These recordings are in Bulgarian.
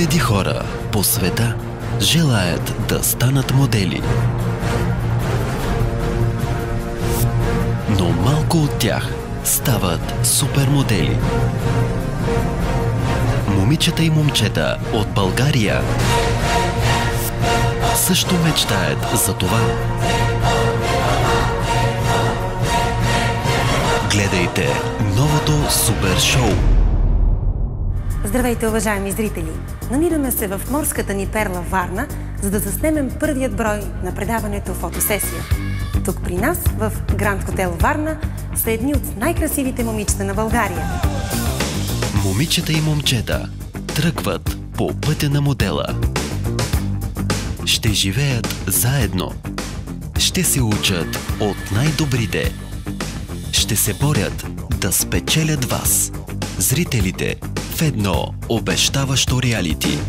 Хиляди хора по света желаят да станат модели. Но малко от тях стават супермодели. Момичета и момчета от България също мечтаят за това. Гледайте новото супер шоу. Здравейте, уважаеми зрители! Намираме се в морската ни перла Варна, за да заснемем първият брой на предаването Фотосесия. Тук при нас, в Гранд Хотел Варна, са едни от най-красивите момичета на България. Момичета и момчета тръгват по пътя на модела. Ще живеят заедно. Ще се учат от най-добрите. Ще се борят да спечелят вас, зрителите, в едно обещаващо реалити.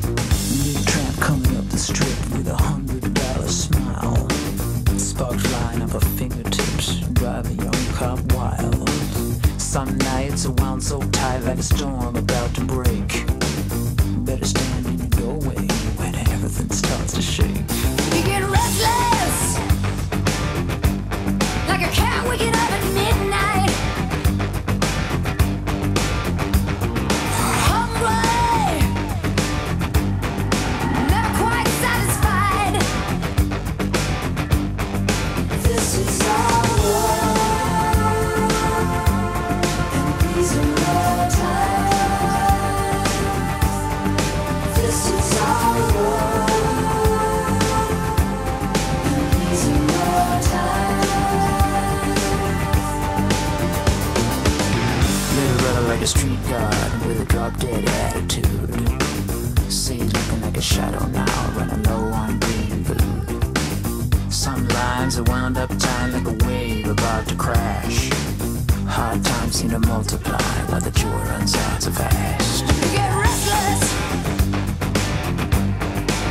Like a street guard with a drop-dead attitude. See, looking like a shadow now, running low on green food. Some lines are wound up tight like a wave about to crash. Hard times seem to multiply while the joy runs out so fast. You get restless,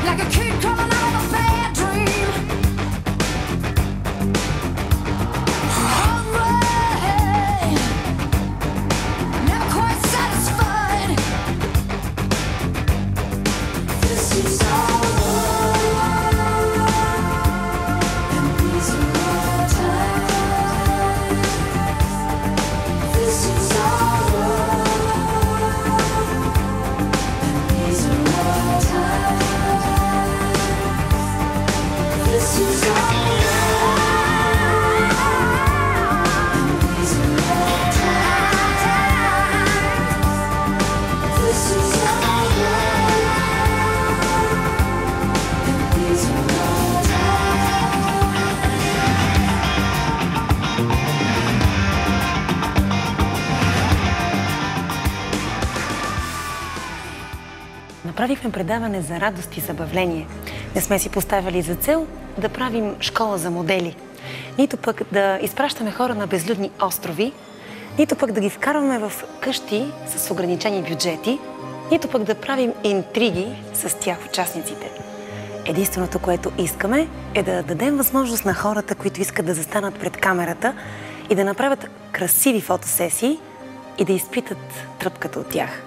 like a kid coming out of a bad dream. Направихме предаване за радост и забавление. Не сме си поставили за цел да правим школа за модели. Нито пък да изпращаме хора на безлюдни острови, нито пък да ги вкарваме в къщи с ограничени бюджети, нито пък да правим интриги с тях участниците. Единственото, което искаме, е да дадем възможност на хората, които искат да застанат пред камерата и да направят красиви фотосесии и да изпитат тръпката от тях.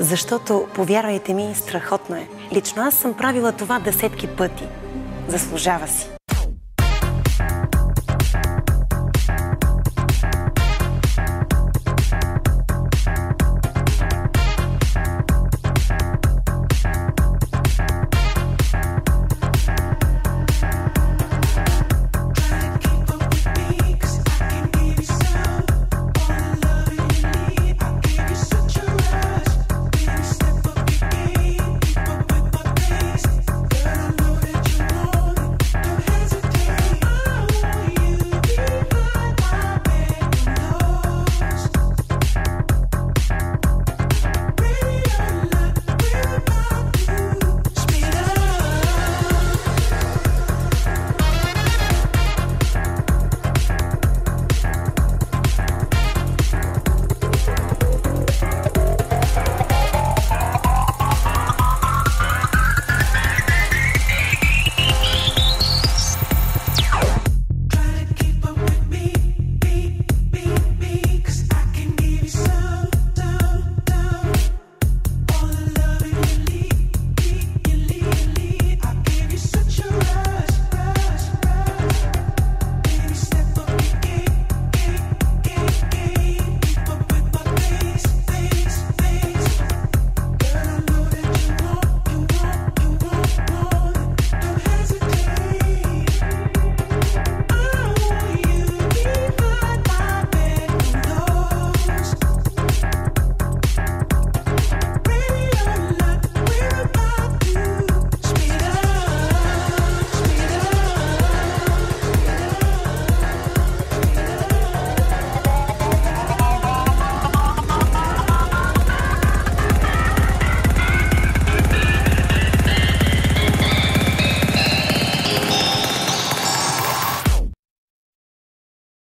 Защото, повярвайте ми, страхотно е. Лично аз съм правила това десетки пъти. Заслужава си.